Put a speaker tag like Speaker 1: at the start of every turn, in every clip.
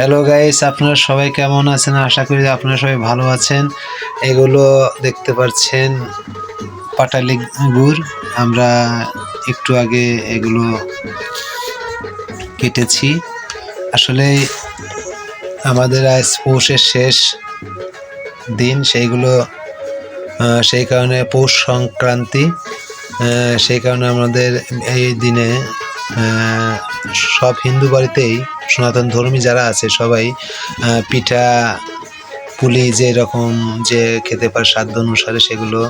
Speaker 1: Hello guys, আপনারা সবাই কেমন আছেন? আশা করি যে আপনারা সবাই ভালো আছেন। এগুলো দেখতে পাচ্ছেন পাটালি গুড়। আমরা একটু আগে এগুলো কেটেছি। আসলে আমাদের আজ পৌষের শেষ দিন, সেই কারণে পৌষ সংক্রান্তি। সেই কারণে আমাদের এই দিনে সব হিন্দু বাড়িতেই সনাতন ধর্মী যারা আছে সবাই পিঠা পুলি যেরকম যে খেতে পারে সাধ্য অনুসারে সেগুলো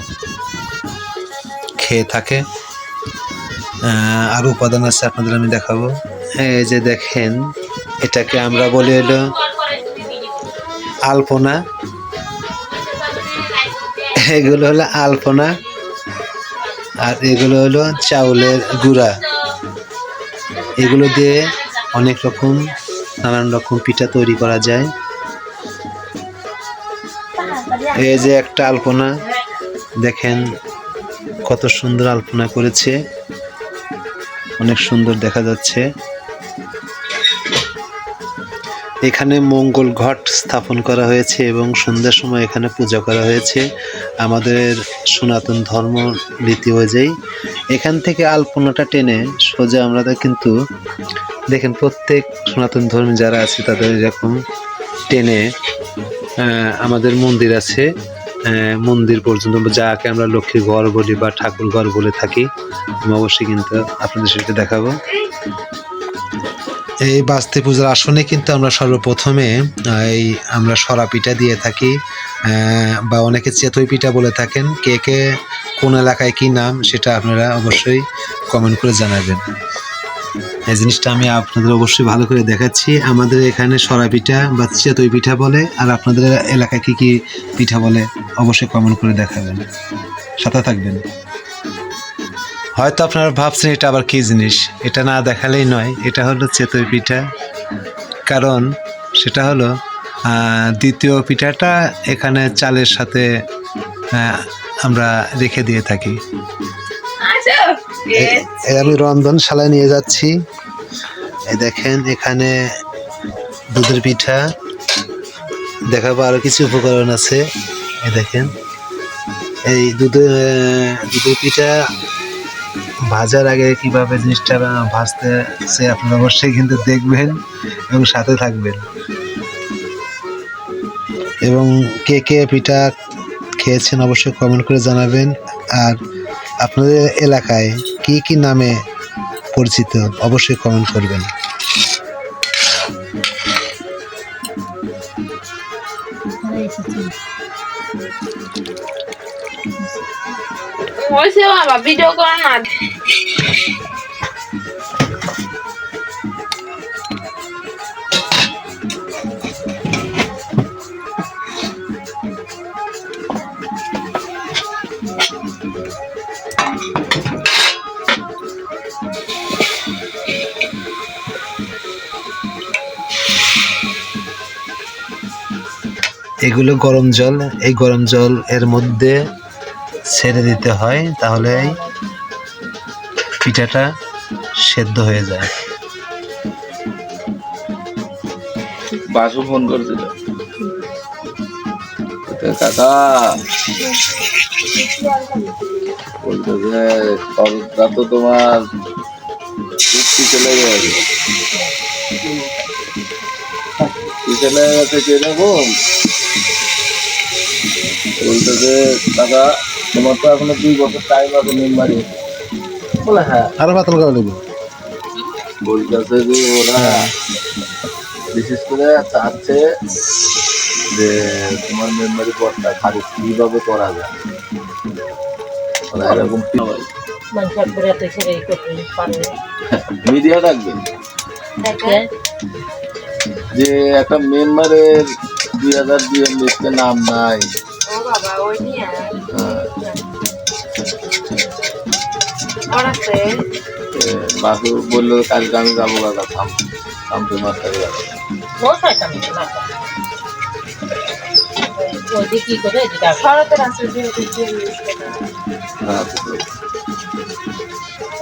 Speaker 1: খেয়ে থাকে। আরও উপাদান আছে, আপনাদের আমি দেখাবো। এই যে দেখেন, এটাকে আমরা বলি হলো আলপনা। এগুলো হলো আলপনা, আর এগুলো হলো চাউলের গুঁড়া। এগুলো দিয়ে অনেক রকম নানান রকম পিঠা তৈরি করা যায়। এই যে একটা আলপনা, দেখেন কত সুন্দর আলপনা করেছে, অনেক সুন্দর দেখা যাচ্ছে। এখানে মঙ্গল ঘট স্থাপন করা হয়েছে এবং সন্ধ্যার সময় এখানে পূজা করা হয়েছে আমাদের সনাতন ধর্ম রীতি অনুযায়ী। এখান থেকে আলপনাটা টেনে সোজা আমরা কিন্তু দেখেন প্রত্যেক সনাতন ধর্মী যারা আছে তাদের এরকম টেনে আমাদের মন্দির আছে, মন্দির পর্যন্ত, যাকে আমরা লক্ষ্মীর ঘর বলি বা ঠাকুর ঘর বলে থাকি। আমি অবশ্যই কিন্তু আপনাদের সাথে দেখাবো। এই বাস্তি পূজার আসনে কিন্তু আমরা সর্বপ্রথমে আমরা সরা পিঠা দিয়ে থাকি, বা অনেকে চেতই পিঠা বলে থাকেন। কে কে কোন এলাকায় কি নাম সেটা আপনারা অবশ্যই কমেন্ট করে জানাবেন। এই জিনিসটা আমি আপনাদের অবশ্যই ভালো করে দেখাচ্ছি। আমাদের এখানে সরা পিঠা বা চেতই পিঠা বলে, আর আপনাদের এলাকায় কি কি পিঠা বলে অবশ্যই কমেন্ট করে দেখাবেন, সাথে থাকবেন। হয়তো আপনারা ভাবছেন এটা আবার কী জিনিস, এটা না দেখালেই নয়। এটা হলো চেতই পিঠা, কারণ সেটা হলো দ্বিতীয় পিঠাটা এখানে চালের সাথে আমরা রেখে দিয়ে থাকি। আমি রন্ধনশালায় নিয়ে যাচ্ছি। এই দেখেন এখানে দুধের পিঠা দেখাবো, আরো কিছু উপকরণ আছে। এই দেখেন এই দুধের পিঠা ভাজার আগে কিভাবে জিনিসটা ভাজতে সে আপনারা অবশ্যই কিন্তু দেখবেন এবং সাথে থাকবেন। এবং কে কে পিঠা খেয়েছেন অবশ্যই কমেন্ট করে জানাবেন। আর আপনাদের এলাকায় কি কি নামে পরিচিত অবশ্যই কমেন্ট করবেন।
Speaker 2: ভিডিও করো না।
Speaker 1: এগুলো গরম জল, এই গরম জল এর মধ্যে ছেড়ে দিতে হয়, তাহলে পিঠাটা সেদ্ধ হয়ে যায়।
Speaker 3: বাসু ফোন করছিল, কাকা বলতেছে খরচটা তো তোমার চলে গেছে, চলে গেছে কিরকম বলতেছে, কাকা তোমার তো এখনো 2 বছর টাইম আছে মেম্বারে। বলে হ্যাঁ,
Speaker 1: আরো পাতল করে দেবো।
Speaker 3: বলতেছে যে ওরা বিশেষ করে চাচ্ছে যে তোমার মেম্বারি পদটা খারিজ কিভাবে করা যায়। এরকম মিডিয়া ডাকবে যে একটা মেম্বারের 2002 লিস্টে নাম নাই। বাসু বললো কালকে আমি যাবো কাকা থামতে মাস্টার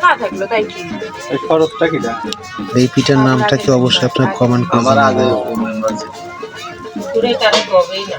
Speaker 2: না থাকলো তাই কি
Speaker 4: এই খরচটা কিটা?
Speaker 1: এই পিঠার নামটা কি অবশ্যই আপনার কমেন্ট
Speaker 3: আমার
Speaker 1: করবেন।
Speaker 3: আগে মেম্বার ছিল।
Speaker 2: দূরে কারণ হবেই না